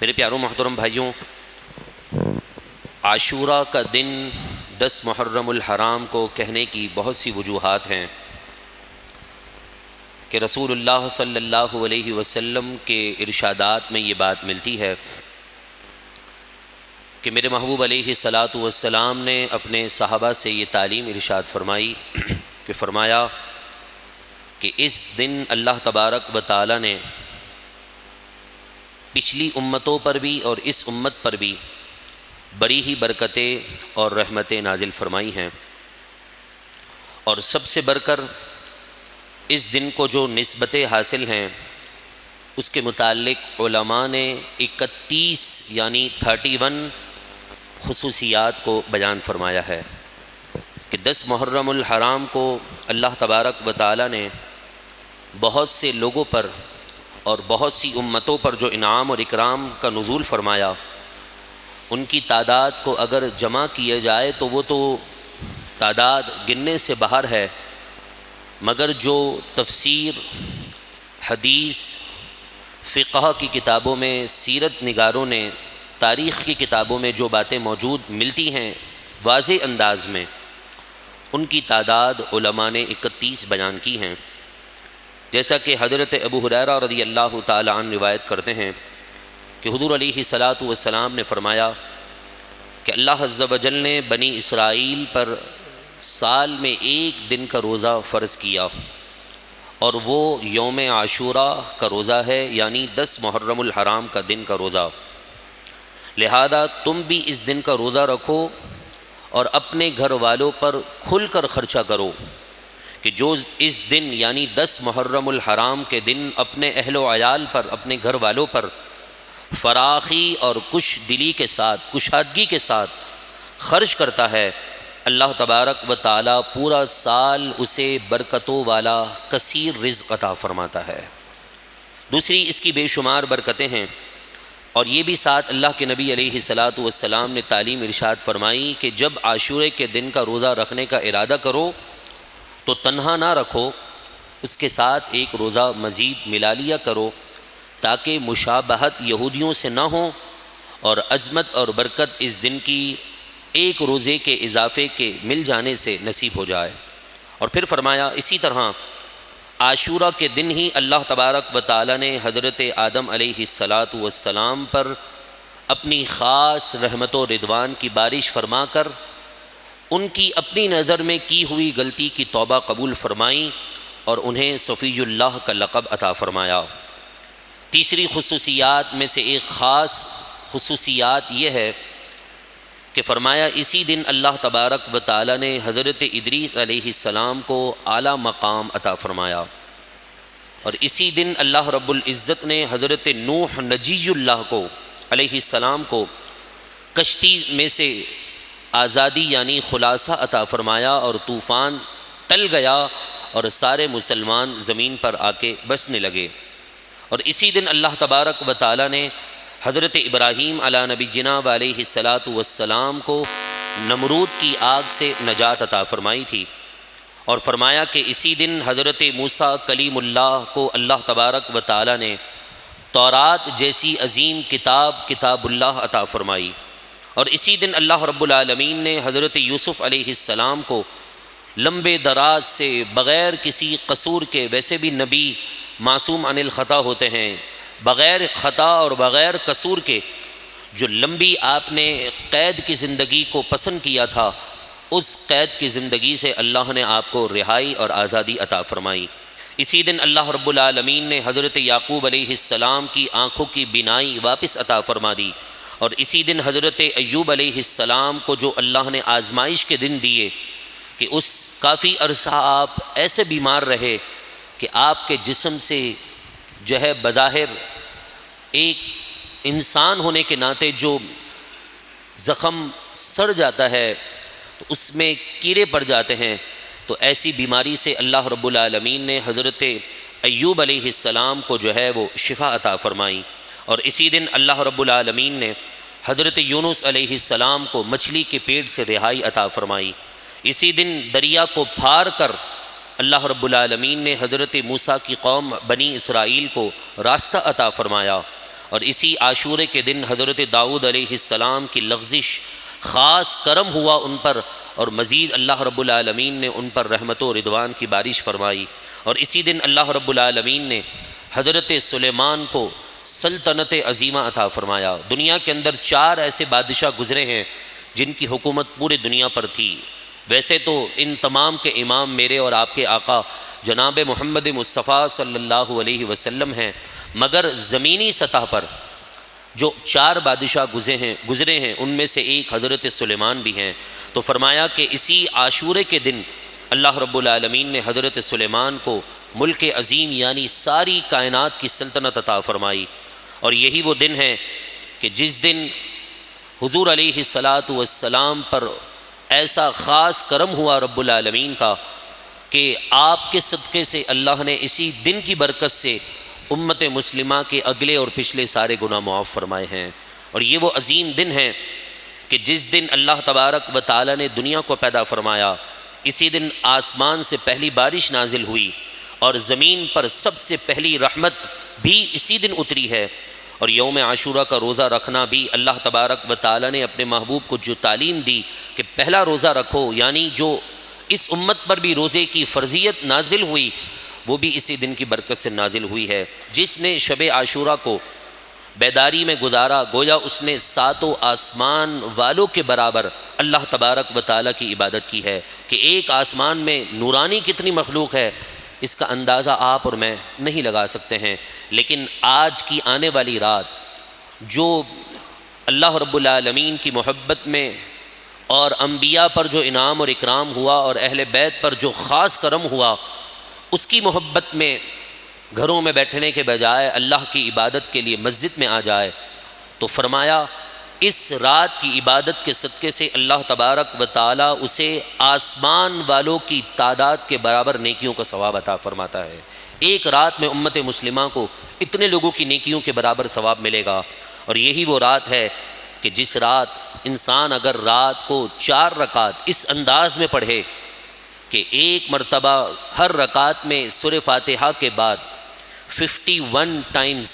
میرے پیاروں محترم بھائیوں، عاشوراء کا دن 10 محرم الحرام کو کہنے کی بہت سی وجوہات ہیں کہ رسول اللہ صلی اللہ علیہ وسلم کے ارشادات میں یہ بات ملتی ہے کہ میرے محبوب علیہ الصلاۃ والسلام نے اپنے صحابہ سے یہ تعلیم ارشاد فرمائی کہ فرمایا کہ اس دن اللہ تبارک و تعالی نے پچھلی امتوں پر بھی اور اس امت پر بھی بڑی ہی برکتیں اور رحمتیں نازل فرمائی ہیں، اور سب سے بڑھ کر اس دن کو جو نسبتیں حاصل ہیں اس کے متعلق علماء نے 31 یعنی 31 خصوصیات کو بیان فرمایا ہے کہ 10 محرم الحرام کو اللہ تبارک و تعالی نے بہت سے لوگوں پر اور بہت سی امتوں پر جو انعام اور اکرام کا نزول فرمایا، ان کی تعداد کو اگر جمع کیا جائے تو وہ تو تعداد گننے سے باہر ہے، مگر جو تفسیر، حدیث، فقہ کی کتابوں میں، سیرت نگاروں نے تاریخ کی کتابوں میں جو باتیں موجود ملتی ہیں واضح انداز میں، ان کی تعداد علماء نے 31 بیان کی ہیں۔ جیسا کہ حضرت ابو ہریرہ رضی اللہ تعالی عنہ روایت کرتے ہیں کہ حضور علیہ الصلاۃ والسلام نے فرمایا کہ اللہ عز و جل نے بنی اسرائیل پر سال میں ایک دن کا روزہ فرض کیا، اور وہ یوم عاشوراء کا روزہ ہے، یعنی 10 محرم الحرام کا دن کا روزہ۔ لہذا تم بھی اس دن کا روزہ رکھو اور اپنے گھر والوں پر کھل کر خرچہ کرو، کہ جو اس دن یعنی 10 محرم الحرام کے دن اپنے اہل و عیال پر، اپنے گھر والوں پر فراخی اور کش دلی کے ساتھ، کشادگی کے ساتھ خرچ کرتا ہے، اللہ تبارک و تعالی پورا سال اسے برکتوں والا کثیر رزق عطا فرماتا ہے۔ دوسری اس کی بے شمار برکتیں ہیں، اور یہ بھی ساتھ اللہ کے نبی علیہ الصلاۃ والسلام نے تعلیم ارشاد فرمائی کہ جب عاشورے کے دن کا روزہ رکھنے کا ارادہ کرو تو تنہا نہ رکھو، اس کے ساتھ ایک روزہ مزید ملا لیا کرو، تاکہ مشابہت یہودیوں سے نہ ہو اور عظمت اور برکت اس دن کی ایک روزے کے اضافے کے مل جانے سے نصیب ہو جائے۔ اور پھر فرمایا اسی طرح عاشوراء کے دن ہی اللہ تبارک و تعالی نے حضرت آدم علیہ الصلاۃ والسلام پر اپنی خاص رحمت و رضوان کی بارش فرما کر ان کی اپنی نظر میں کی ہوئی غلطی کی توبہ قبول فرمائی اور انہیں صفی اللہ کا لقب عطا فرمایا۔ تیسری خصوصیات میں سے ایک خاص خصوصیات یہ ہے کہ فرمایا اسی دن اللہ تبارک و تعالی نے حضرت ادریس علیہ السلام کو اعلیٰ مقام عطا فرمایا، اور اسی دن اللہ رب العزت نے حضرت نوح نجی اللہ کو علیہ السلام کو کشتی میں سے آزادی یعنی خلاصہ عطا فرمایا، اور طوفان ٹل گیا اور سارے مسلمان زمین پر آ کے بسنے لگے۔ اور اسی دن اللہ تبارک و تعالی نے حضرت ابراہیم علی نبینا علیہ الصلاۃ والسلام کو نمرود کی آگ سے نجات عطا فرمائی تھی، اور فرمایا کہ اسی دن حضرت موسیٰ کلیم اللہ کو اللہ تبارک و تعالی نے تورات جیسی عظیم کتاب اللہ عطا فرمائی، اور اسی دن اللہ رب العالمین نے حضرت یوسف علیہ السلام کو لمبے دراز سے بغیر کسی قصور کے، ویسے بھی نبی معصوم عن الخطا ہوتے ہیں، بغیر خطا اور بغیر قصور کے جو لمبی آپ نے قید کی زندگی کو پسند کیا تھا، اس قید کی زندگی سے اللہ نے آپ کو رہائی اور آزادی عطا فرمائی۔ اسی دن اللہ رب العالمین نے حضرت یعقوب علیہ السلام کی آنکھوں کی بینائی واپس عطا فرما دی، اور اسی دن حضرت ایوب علیہ السلام کو جو اللہ نے آزمائش کے دن دیے کہ اس کافی عرصہ آپ ایسے بیمار رہے کہ آپ کے جسم سے جو ہے بظاہر ایک انسان ہونے کے ناطے جو زخم سڑ جاتا ہے تو اس میں کیڑے پڑ جاتے ہیں، تو ایسی بیماری سے اللہ رب العالمین نے حضرت ایوب علیہ السلام کو جو ہے وہ شفا عطا فرمائی۔ اور اسی دن اللہ رب العالمین نے حضرت یونس علیہ السلام کو مچھلی کے پیٹ سے رہائی عطا فرمائی۔ اسی دن دریا کو پھاڑ کر اللہ رب العالمین نے حضرت موسیٰ کی قوم بنی اسرائیل کو راستہ عطا فرمایا، اور اسی عاشورے کے دن حضرت داؤد علیہ السلام کی لغزش خاص کرم ہوا ان پر، اور مزید اللہ رب العالمین نے ان پر رحمت و رضوان کی بارش فرمائی۔ اور اسی دن اللہ رب العالمین نے حضرت سلیمان کو سلطنت عظیمہ عطا فرمایا۔ دنیا کے اندر 4 ایسے بادشاہ گزرے ہیں جن کی حکومت پورے دنیا پر تھی۔ ویسے تو ان تمام کے امام میرے اور آپ کے آقا جناب محمد مصطفیٰ صلی اللہ علیہ وسلم ہیں، مگر زمینی سطح پر جو 4 بادشاہ گزرے ہیں ان میں سے ایک حضرت سلیمان بھی ہیں۔ تو فرمایا کہ اسی عاشورے کے دن اللہ رب العالمین نے حضرت سلیمان کو ملک عظیم یعنی ساری کائنات کی سلطنت عطا فرمائی۔ اور یہی وہ دن ہے کہ جس دن حضور علیہ الصلاۃ والسلام پر ایسا خاص کرم ہوا رب العالمین کا کہ آپ کے صدقے سے اللہ نے اسی دن کی برکت سے امت مسلمہ کے اگلے اور پچھلے سارے گناہ معاف فرمائے ہیں۔ اور یہ وہ عظیم دن ہے کہ جس دن اللہ تبارک و تعالی نے دنیا کو پیدا فرمایا، اسی دن آسمان سے پہلی بارش نازل ہوئی اور زمین پر سب سے پہلی رحمت بھی اسی دن اتری ہے۔ اور یوم عاشورہ کا روزہ رکھنا بھی اللہ تبارک و تعالی نے اپنے محبوب کو جو تعلیم دی کہ پہلا روزہ رکھو، یعنی جو اس امت پر بھی روزے کی فرضیت نازل ہوئی وہ بھی اسی دن کی برکت سے نازل ہوئی ہے۔ جس نے شب عاشورہ کو بیداری میں گزارا، گویا اس نے 7 آسمان والوں کے برابر اللہ تبارک و تعالی کی عبادت کی ہے۔ کہ ایک آسمان میں نورانی کتنی مخلوق ہے اس کا اندازہ آپ اور میں نہیں لگا سکتے ہیں، لیکن آج کی آنے والی رات جو اللہ رب العالمین کی محبت میں اور انبیاء پر جو انعام اور اکرام ہوا اور اہل بیت پر جو خاص کرم ہوا، اس کی محبت میں گھروں میں بیٹھنے کے بجائے اللہ کی عبادت کے لیے مسجد میں آ جائے، تو فرمایا اس رات کی عبادت کے صدقے سے اللہ تبارک و تعالی اسے آسمان والوں کی تعداد کے برابر نیکیوں کا ثواب عطا فرماتا ہے۔ ایک رات میں امت مسلمہ کو اتنے لوگوں کی نیکیوں کے برابر ثواب ملے گا۔ اور یہی وہ رات ہے کہ جس رات انسان اگر رات کو 4 رکعت اس انداز میں پڑھے کہ ایک مرتبہ ہر رکعت میں سورہ فاتحہ کے بعد 51 ٹائمز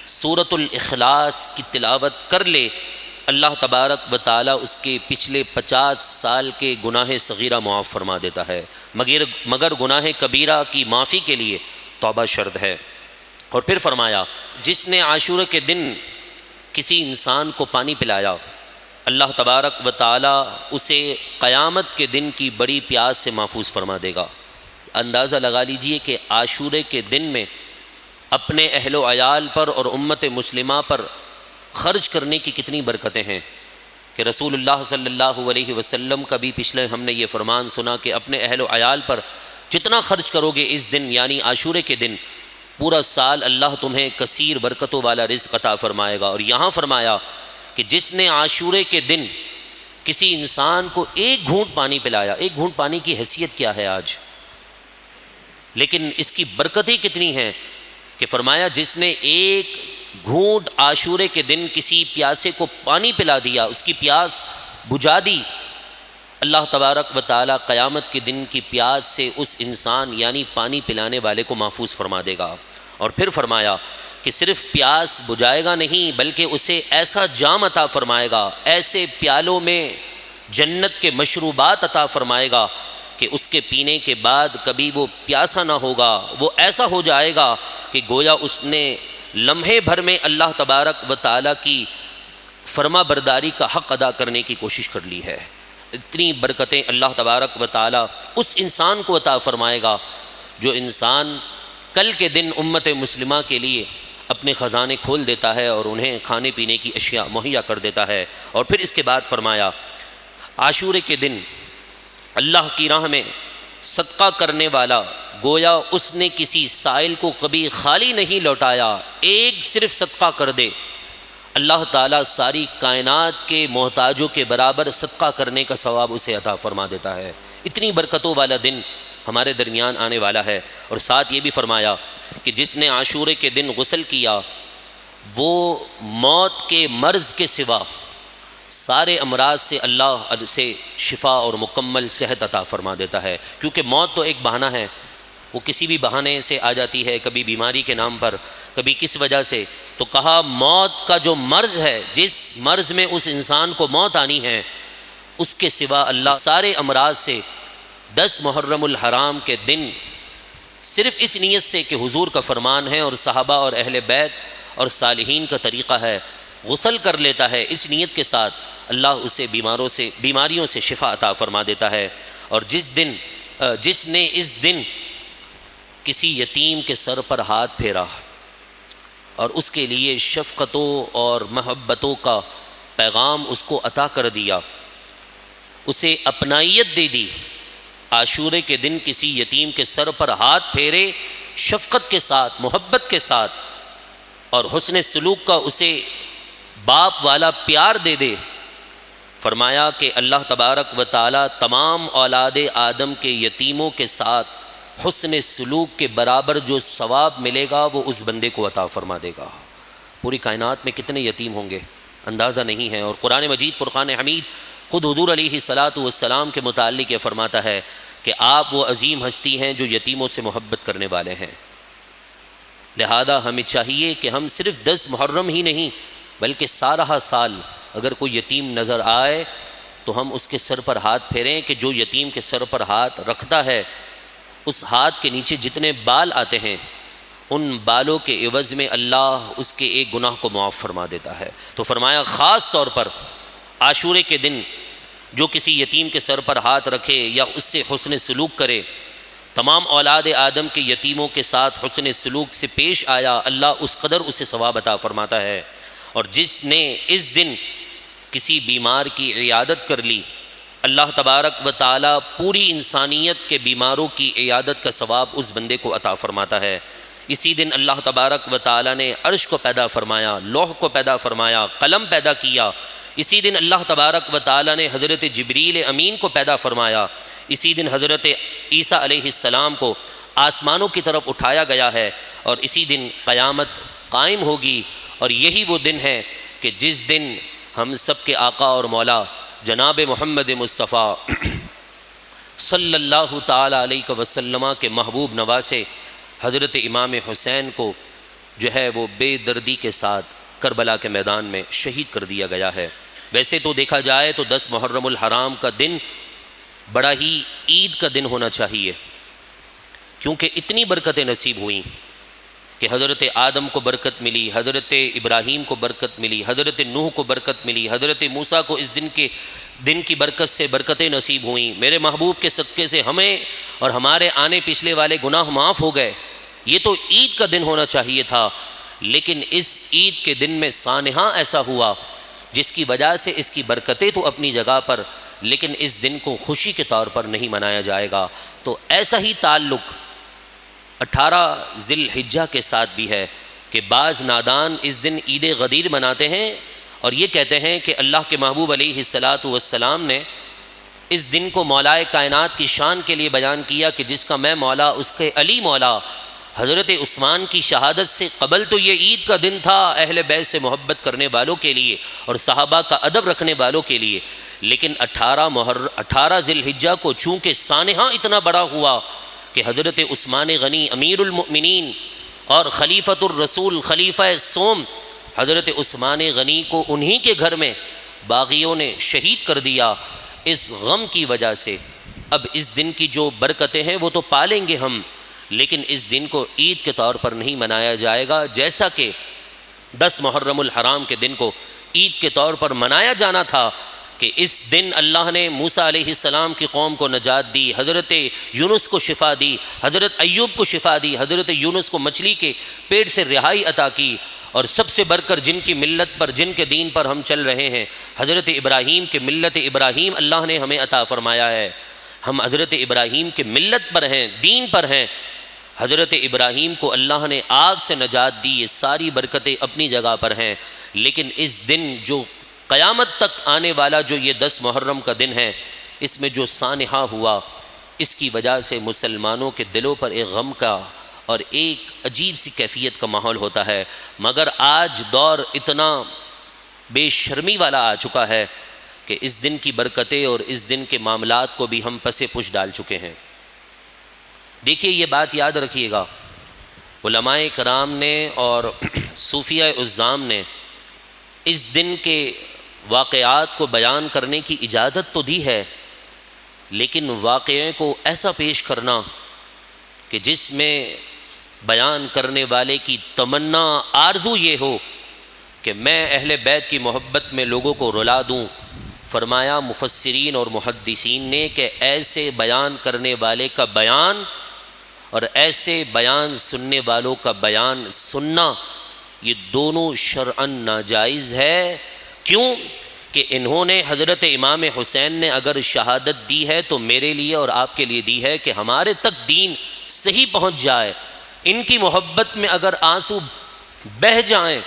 سورۃ الاخلاص کی تلاوت کر لے، اللہ تبارک و تعالی اس کے پچھلے 50 سال کے گناہ صغیرہ معاف فرما دیتا ہے، مگر گناہ کبیرہ کی معافی کے لیے توبہ شرط ہے۔ اور پھر فرمایا جس نے عاشورہ کے دن کسی انسان کو پانی پلایا، اللہ تبارک و تعالی اسے قیامت کے دن کی بڑی پیاس سے محفوظ فرما دے گا۔ اندازہ لگا لیجئے کہ عاشورے کے دن میں اپنے اہل و عیال پر اور امت مسلمہ پر خرچ کرنے کی کتنی برکتیں ہیں کہ رسول اللہ صلی اللہ علیہ وسلم کا بھی پچھلے ہم نے یہ فرمان سنا کہ اپنے اہل و عیال پر جتنا خرچ کرو گے اس دن یعنی عاشورے کے دن، پورا سال اللہ تمہیں کثیر برکتوں والا رزق عطا فرمائے گا۔ اور یہاں فرمایا کہ جس نے عاشورے کے دن کسی انسان کو ایک گھونٹ پانی پلایا، ایک گھونٹ پانی کی حیثیت کیا ہے آج، لیکن اس کی برکتیں کتنی ہیں کہ فرمایا جس نے ایک گھونٹ عاشورے کے دن کسی پیاسے کو پانی پلا دیا، اس کی پیاس بجھا دی، اللہ تبارک و تعالی قیامت کے دن کی پیاس سے اس انسان یعنی پانی پلانے والے کو محفوظ فرما دے گا۔ اور پھر فرمایا کہ صرف پیاس بجھائے گا نہیں بلکہ اسے ایسا جام عطا فرمائے گا، ایسے پیالوں میں جنت کے مشروبات عطا فرمائے گا کہ اس کے پینے کے بعد کبھی وہ پیاسا نہ ہوگا، وہ ایسا ہو جائے گا کہ گویا اس نے لمحے بھر میں اللہ تبارک و تعالی کی فرما برداری کا حق ادا کرنے کی کوشش کر لی ہے۔ اتنی برکتیں اللہ تبارک و تعالی اس انسان کو عطا فرمائے گا جو انسان کل کے دن امت مسلمہ کے لیے اپنے خزانے کھول دیتا ہے اور انہیں کھانے پینے کی اشیاء مہیا کر دیتا ہے۔ اور پھر اس کے بعد فرمایا عاشورے کے دن اللہ کی راہ میں صدقہ کرنے والا گویا اس نے کسی سائل کو کبھی خالی نہیں لوٹایا، ایک صرف صدقہ کر دے، اللہ تعالیٰ ساری کائنات کے محتاجوں کے برابر صدقہ کرنے کا ثواب اسے عطا فرما دیتا ہے۔ اتنی برکتوں والا دن ہمارے درمیان آنے والا ہے۔ اور ساتھ یہ بھی فرمایا کہ جس نے عاشورے کے دن غسل کیا وہ موت کے مرض کے سوا سارے امراض سے اللہ سے شفا اور مکمل صحت عطا فرما دیتا ہے، کیونکہ موت تو ایک بہانہ ہے، وہ کسی بھی بہانے سے آ جاتی ہے، کبھی بیماری کے نام پر، کبھی کس وجہ سے، تو کہا موت کا جو مرض ہے، جس مرض میں اس انسان کو موت آنی ہے، اس کے سوا اللہ سارے امراض سے 10 محرم الحرام کے دن صرف اس نیت سے کہ حضور کا فرمان ہے اور صحابہ اور اہل بیت اور صالحین کا طریقہ ہے، غسل کر لیتا ہے، اس نیت کے ساتھ اللہ اسے بیماریوں سے شفا عطا فرما دیتا ہے۔ اور جس نے اس دن کسی یتیم کے سر پر ہاتھ پھیرا اور اس کے لیے شفقتوں اور محبتوں کا پیغام اس کو عطا کر دیا، اسے اپنائیت دے دی، عاشورے کے دن کسی یتیم کے سر پر ہاتھ پھیرے شفقت کے ساتھ، محبت کے ساتھ، اور حسن سلوک کا اسے باپ والا پیار دے دے، فرمایا کہ اللہ تبارک و تعالی تمام اولاد آدم کے یتیموں کے ساتھ حسن سلوک کے برابر جو ثواب ملے گا وہ اس بندے کو عطا فرما دے گا۔ پوری کائنات میں کتنے یتیم ہوں گے اندازہ نہیں ہے، اور قرآن مجید فرقان حمید خود حضور علیہ الصلاۃ والسلام کے متعلق یہ فرماتا ہے کہ آپ وہ عظیم ہستی ہیں جو یتیموں سے محبت کرنے والے ہیں۔ لہذا ہمیں چاہیے کہ ہم صرف 10 محرم ہی نہیں بلکہ سارا سال اگر کوئی یتیم نظر آئے تو ہم اس کے سر پر ہاتھ پھیریں، کہ جو یتیم کے سر پر ہاتھ رکھتا ہے اس ہاتھ کے نیچے جتنے بال آتے ہیں ان بالوں کے عوض میں اللہ اس کے ایک گناہ کو معاف فرما دیتا ہے۔ تو فرمایا خاص طور پر عاشورے کے دن جو کسی یتیم کے سر پر ہاتھ رکھے یا اس سے حسن سلوک کرے، تمام اولاد آدم کے یتیموں کے ساتھ حسن سلوک سے پیش آیا، اللہ اس قدر اسے ثواب عطا فرماتا ہے۔ اور جس نے اس دن کسی بیمار کی عیادت کر لی، اللہ تبارک و تعالی پوری انسانیت کے بیماروں کی عیادت کا ثواب اس بندے کو عطا فرماتا ہے۔ اسی دن اللہ تبارک و تعالی نے عرش کو پیدا فرمایا، لوح کو پیدا فرمایا، قلم پیدا کیا۔ اسی دن اللہ تبارک و تعالی نے حضرت جبریل امین کو پیدا فرمایا۔ اسی دن حضرت عیسیٰ علیہ السلام کو آسمانوں کی طرف اٹھایا گیا ہے، اور اسی دن قیامت قائم ہوگی۔ اور یہی وہ دن ہے کہ جس دن ہم سب کے آقا اور مولا جناب محمد مصطفیٰ صلی اللہ تعالی علیہ وسلم کے محبوب نواسے حضرت امام حسین کو جو ہے وہ بے دردی کے ساتھ کربلا کے میدان میں شہید کر دیا گیا ہے۔ ویسے تو دیکھا جائے تو 10 محرم الحرام کا دن بڑا ہی عید کا دن ہونا چاہیے، کیونکہ اتنی برکتیں نصیب ہوئیں کہ حضرت آدم کو برکت ملی، حضرت ابراہیم کو برکت ملی، حضرت نوح کو برکت ملی، حضرت موسیٰ کو اس دن کی برکت سے برکتیں نصیب ہوئیں۔ میرے محبوب کے صدقے سے ہمیں اور ہمارے آنے پچھلے والے گناہ معاف ہو گئے۔ یہ تو عید کا دن ہونا چاہیے تھا، لیکن اس عید کے دن میں سانحہ ایسا ہوا جس کی وجہ سے اس کی برکتیں تو اپنی جگہ پر، لیکن اس دن کو خوشی کے طور پر نہیں منایا جائے گا۔ تو ایسا ہی تعلق 18 ذی الحجہ کے ساتھ بھی ہے کہ بعض نادان اس دن عید غدیر مناتے ہیں اور یہ کہتے ہیں کہ اللہ کے محبوب علیہ الصلاۃ والسلام نے اس دن کو مولائے کائنات کی شان کے لیے بیان کیا کہ جس کا میں مولا اس کے علی مولا۔ حضرت عثمان کی شہادت سے قبل تو یہ عید کا دن تھا اہل بیت سے محبت کرنے والوں کے لیے اور صحابہ کا ادب رکھنے والوں کے لیے، لیکن 18 ذی الحجہ کو چونکہ سانحہ اتنا بڑا ہوا کہ حضرت عثمان غنی امیر المؤمنین اور خلیفۃ الرسول خلیفہ سوم حضرت عثمان غنی کو انہی کے گھر میں باغیوں نے شہید کر دیا۔ اس غم کی وجہ سے اب اس دن کی جو برکتیں ہیں وہ تو پالیں گے ہم، لیکن اس دن کو عید کے طور پر نہیں منایا جائے گا، جیسا کہ 10 محرم الحرام کے دن کو عید کے طور پر منایا جانا تھا کہ اس دن اللہ نے موسیٰ علیہ السلام کی قوم کو نجات دی، حضرت یونس کو شفا دی، حضرت ایوب کو شفا دی، حضرت یونس کو مچھلی کے پیٹ سے رہائی عطا کی، اور سب سے بڑھ کر جن کی ملت پر، جن کے دین پر ہم چل رہے ہیں، حضرت ابراہیم کے ملت ابراہیم اللہ نے ہمیں عطا فرمایا ہے۔ ہم حضرت ابراہیم کے ملت پر ہیں، دین پر ہیں۔ حضرت ابراہیم کو اللہ نے آگ سے نجات دی، یہ ساری برکتیں اپنی جگہ پر ہیں، لیکن اس دن جو قیامت تک آنے والا جو یہ 10 محرم کا دن ہے، اس میں جو سانحہ ہوا، اس کی وجہ سے مسلمانوں کے دلوں پر ایک غم کا اور ایک عجیب سی کیفیت کا ماحول ہوتا ہے۔ مگر آج دور اتنا بے شرمی والا آ چکا ہے کہ اس دن کی برکتیں اور اس دن کے معاملات کو بھی ہم پس پش ڈال چکے ہیں۔ دیکھیے یہ بات یاد رکھیے گا، علماء کرام نے اور صوفیہ عظام نے اس دن کے واقعات کو بیان کرنے کی اجازت تو دی ہے، لیکن واقعے کو ایسا پیش کرنا کہ جس میں بیان کرنے والے کی تمنا آرزو یہ ہو کہ میں اہل بیت کی محبت میں لوگوں کو رلا دوں، فرمایا مفسرین اور محدثین نے کہ ایسے بیان کرنے والے کا بیان اور ایسے بیان سننے والوں کا بیان سننا یہ دونوں شرعاً ناجائز ہے۔ کیوں کہ انہوں نے حضرت امام حسین نے اگر شہادت دی ہے تو میرے لیے اور آپ کے لیے دی ہے کہ ہمارے تک دین صحیح پہنچ جائے۔ ان کی محبت میں اگر آنسو بہہ جائیں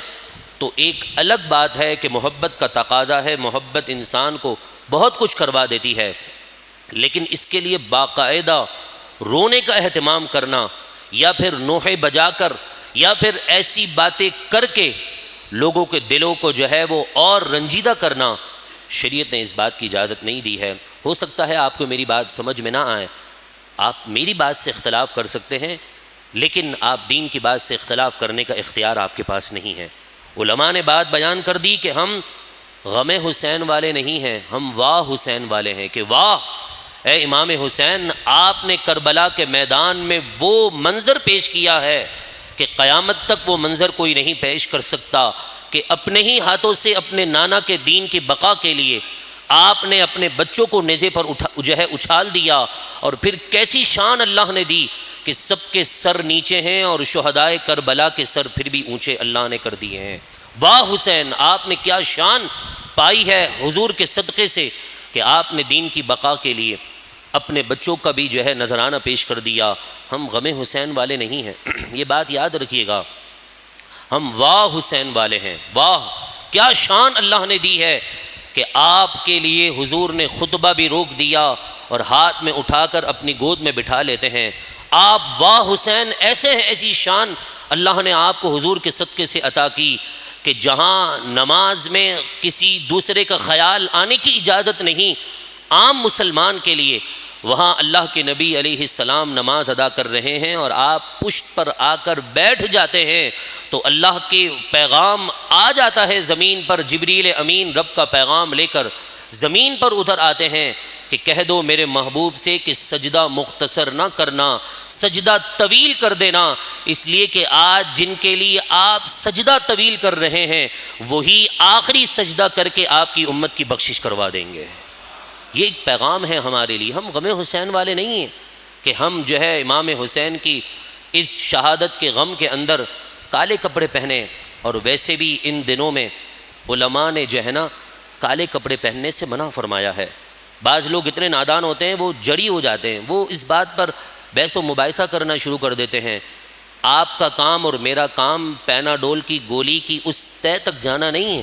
تو ایک الگ بات ہے کہ محبت کا تقاضا ہے، محبت انسان کو بہت کچھ کروا دیتی ہے، لیکن اس کے لیے باقاعدہ رونے کا اہتمام کرنا یا پھر نوحے بجا کر یا پھر ایسی باتیں کر کے لوگوں کے دلوں کو جو ہے وہ اور رنجیدہ کرنا، شریعت نے اس بات کی اجازت نہیں دی ہے۔ ہو سکتا ہے آپ کو میری بات سمجھ میں نہ آئے، آپ میری بات سے اختلاف کر سکتے ہیں، لیکن آپ دین کی بات سے اختلاف کرنے کا اختیار آپ کے پاس نہیں ہے۔ علماء نے بات بیان کر دی کہ ہم غم حسین والے نہیں ہیں، ہم واہ حسین والے ہیں، کہ واہ اے امام حسین، آپ نے کربلا کے میدان میں وہ منظر پیش کیا ہے کہ قیامت تک وہ منظر کوئی نہیں پیش کر سکتا، کہ اپنے ہی ہاتھوں سے اپنے نانا کے دین کی بقا کے لیے آپ نے اپنے بچوں کو نیزے پر اچھال دیا، اور پھر کیسی شان اللہ نے دی کہ سب کے سر نیچے ہیں اور شہدائے کربلا کے سر پھر بھی اونچے اللہ نے کر دیے ہیں۔ واہ حسین، آپ نے کیا شان پائی ہے حضور کے صدقے سے کہ آپ نے دین کی بقا کے لیے اپنے بچوں کا بھی جو ہے نذرانہ پیش کر دیا۔ ہم غم حسین والے نہیں ہیں، یہ بات یاد رکھیے گا، ہم واہ حسین والے ہیں۔ واہ کیا شان اللہ نے دی ہے کہ آپ کے لیے حضور نے خطبہ بھی روک دیا اور ہاتھ میں اٹھا کر اپنی گود میں بٹھا لیتے ہیں۔ آپ واہ حسین ایسے ہیں، ایسی شان اللہ نے آپ کو حضور کے صدقے سے عطا کی کہ جہاں نماز میں کسی دوسرے کا خیال آنے کی اجازت نہیں عام مسلمان کے لیے، وہاں اللہ کے نبی علیہ السلام نماز ادا کر رہے ہیں اور آپ پشت پر آ کر بیٹھ جاتے ہیں تو اللہ کے پیغام آ جاتا ہے زمین پر، جبریل امین رب کا پیغام لے کر زمین پر اتر آتے ہیں کہ کہہ دو میرے محبوب سے کہ سجدہ مختصر نہ کرنا، سجدہ طویل کر دینا، اس لیے کہ آج جن کے لیے آپ سجدہ طویل کر رہے ہیں وہی آخری سجدہ کر کے آپ کی امت کی بخشش کروا دیں گے۔ یہ ایک پیغام ہے ہمارے لیے۔ ہم غم حسین والے نہیں ہیں کہ ہم جو ہے امام حسین کی اس شہادت کے غم کے اندر کالے کپڑے پہنے، اور ویسے بھی ان دنوں میں علماء نے جو ہے نا کالے کپڑے پہننے سے منع فرمایا ہے۔ بعض لوگ اتنے نادان ہوتے ہیں وہ جڑی ہو جاتے ہیں، وہ اس بات پر بحث و مباحثہ کرنا شروع کر دیتے ہیں۔ آپ کا کام اور میرا کام پیناڈول کی گولی کی اس طے تک جانا نہیں ہے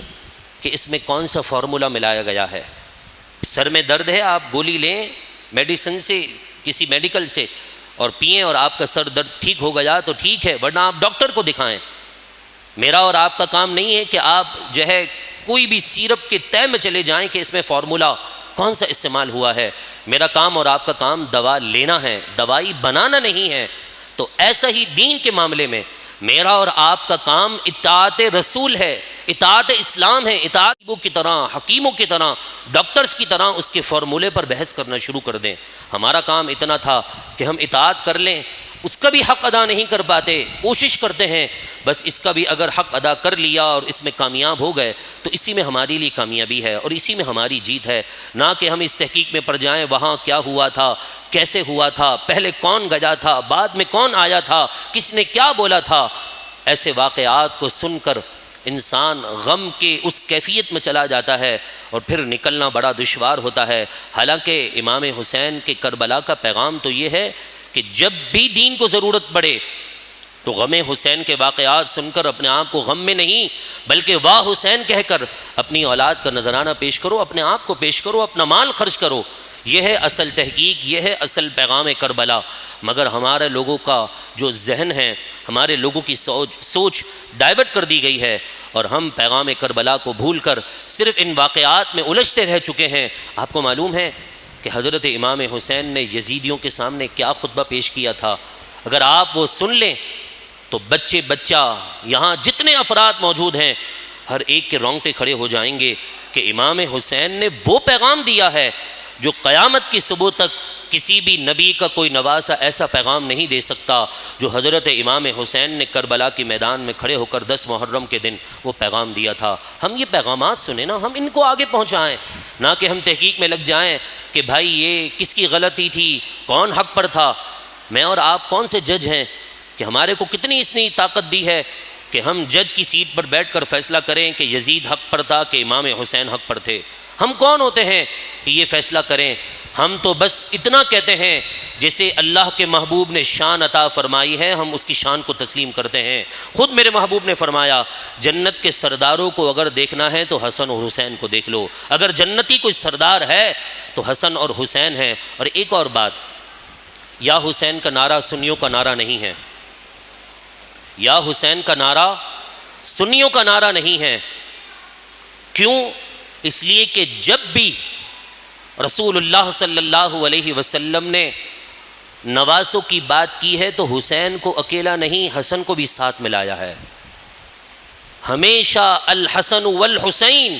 کہ اس میں کون سا فارمولا ملایا گیا ہے۔ سر میں درد ہے، آپ گولی لیں میڈیسن سے، کسی میڈیکل سے، اور پئیں اور آپ کا سر درد ٹھیک ہو گیا تو ٹھیک ہے، ورنہ آپ ڈاکٹر کو دکھائیں۔ میرا اور آپ کا کام نہیں ہے کہ آپ جو ہے کوئی بھی سیرپ کے طے میں چلے جائیں کہ اس میں فارمولا کون سا استعمال ہوا ہے۔ میرا کام اور آپ کا کام دوا لینا ہے، دوائی بنانا نہیں ہے۔ تو ایسا ہی دین کے معاملے میں میرا اور آپ کا کام اطاعت رسول ہے، اطاعت اسلام ہے۔ اطاعت کی طرح، حکیموں کی طرح، ڈاکٹرز کی طرح اس کے فارمولے پر بحث کرنا شروع کر دیں۔ ہمارا کام اتنا تھا کہ ہم اطاعت کر لیں، اس کا بھی حق ادا نہیں کر پاتے، کوشش کرتے ہیں بس اس کا بھی اگر حق ادا کر لیا اور اس میں کامیاب ہو گئے تو اسی میں ہماری لیے کامیابی ہے اور اسی میں ہماری جیت ہے، نہ کہ ہم اس تحقیق میں پڑ جائیں وہاں کیا ہوا تھا، کیسے ہوا تھا، پہلے کون گیا تھا، بعد میں کون آیا تھا، کس نے کیا بولا تھا۔ ایسے واقعات کو سن کر انسان غم کے اس کیفیت میں چلا جاتا ہے اور پھر نکلنا بڑا دشوار ہوتا ہے۔ حالانکہ امام حسین کے کربلا کا پیغام تو یہ ہے کہ جب بھی دین کو ضرورت پڑے تو غم حسین کے واقعات سن کر اپنے آپ کو غم میں نہیں بلکہ واہ حسین کہہ کر اپنی اولاد کا نذرانہ پیش کرو، اپنے آپ کو پیش کرو، اپنا مال خرچ کرو۔ یہ ہے اصل تحقیق، یہ ہے اصل پیغام کربلا۔ مگر ہمارے لوگوں کا جو ذہن ہے، ہمارے لوگوں کی سوچ ڈائیورٹ کر دی گئی ہے اور ہم پیغام کربلا کو بھول کر صرف ان واقعات میں الجھتے رہ چکے ہیں۔ آپ کو معلوم ہے کہ حضرت امام حسین نے یزیدیوں کے سامنے کیا خطبہ پیش کیا تھا، اگر آپ وہ سن لیں تو بچے بچہ یہاں جتنے افراد موجود ہیں ہر ایک کے رونگٹے کھڑے ہو جائیں گے کہ امام حسین نے وہ پیغام دیا ہے جو قیامت کی صبح تک کسی بھی نبی کا کوئی نواسا ایسا پیغام نہیں دے سکتا جو حضرت امام حسین نے کربلا کے میدان میں کھڑے ہو کر 10 محرم کے دن وہ پیغام دیا تھا۔ ہم یہ پیغامات سنیں نا، ہم ان کو آگے پہنچائیں، نہ کہ ہم تحقیق میں لگ جائیں کہ بھائی یہ کس کی غلطی تھی، کون حق پر تھا۔ میں اور آپ کون سے جج ہیں کہ ہمارے کو کتنی اتنی طاقت دی ہے کہ ہم جج کی سیٹ پر بیٹھ کر فیصلہ کریں کہ یزید حق پر تھا کہ امام حسین حق پر تھے؟ ہم کون ہوتے ہیں کہ یہ فیصلہ کریں؟ ہم تو بس اتنا کہتے ہیں جیسے اللہ کے محبوب نے شان عطا فرمائی ہے ہم اس کی شان کو تسلیم کرتے ہیں۔ خود میرے محبوب نے فرمایا جنت کے سرداروں کو اگر دیکھنا ہے تو حسن اور حسین کو دیکھ لو، اگر جنتی کوئی سردار ہے تو حسن اور حسین ہے۔ اور ایک اور بات، یا حسین کا نعرہ سنیوں کا نعرہ نہیں ہے، یا حسین کا نعرہ سنیوں کا نعرہ نہیں ہے۔ کیوں؟ اس لیے کہ جب بھی رسول اللہ صلی اللہ علیہ وسلم نے نواسوں کی بات کی ہے تو حسین کو اکیلا نہیں، حسن کو بھی ساتھ ملایا ہے۔ ہمیشہ الحسن والحسین،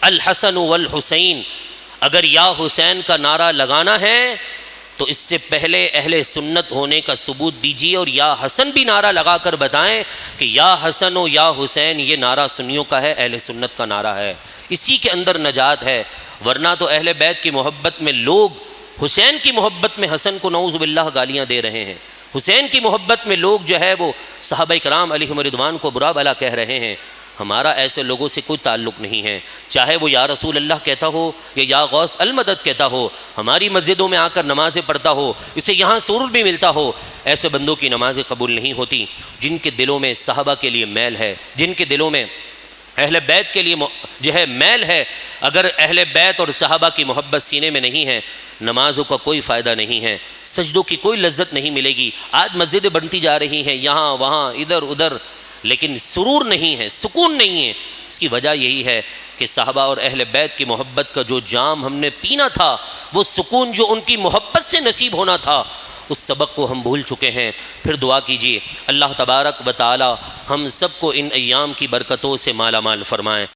الحسن والحسین۔ اگر یا حسین کا نعرہ لگانا ہے تو اس سے پہلے اہل سنت ہونے کا ثبوت دیجیے اور یا حسن بھی نعرہ لگا کر بتائیں کہ یا حسن و یا حسین یہ نعرہ سنیوں کا ہے، اہل سنت کا نعرہ ہے۔ اسی کے اندر نجات ہے، ورنہ تو اہل بیت کی محبت میں لوگ حسین کی محبت میں حسن کو نعوذ باللہ گالیاں دے رہے ہیں، حسین کی محبت میں لوگ جو ہے وہ صحابہ کرام علیہم رضوان کو برا بھلا کہہ رہے ہیں۔ ہمارا ایسے لوگوں سے کوئی تعلق نہیں ہے، چاہے وہ یا رسول اللہ کہتا ہو یا غوث المدد کہتا ہو، ہماری مسجدوں میں آ کر نمازیں پڑھتا ہو، اسے یہاں سرور بھی ملتا ہو، ایسے بندوں کی نمازیں قبول نہیں ہوتی جن کے دلوں میں صحابہ کے لیے میل ہے، جن کے دلوں میں اہل بیت کے لیے جو ہے میل ہے۔ اگر اہل بیت اور صحابہ کی محبت سینے میں نہیں ہے، نمازوں کا کوئی فائدہ نہیں ہے، سجدوں کی کوئی لذت نہیں ملے گی۔ آج مسجدیں بنتی جا رہی ہیں یہاں وہاں ادھر ادھر، لیکن سرور نہیں ہے، سکون نہیں ہے۔ اس کی وجہ یہی ہے کہ صحابہ اور اہل بیت کی محبت کا جو جام ہم نے پینا تھا، وہ سکون جو ان کی محبت سے نصیب ہونا تھا، اس سبق کو ہم بھول چکے ہیں۔ پھر دعا کیجیے اللہ تبارک و تعالی ہم سب کو ان ایام کی برکتوں سے مالا مال فرمائیں۔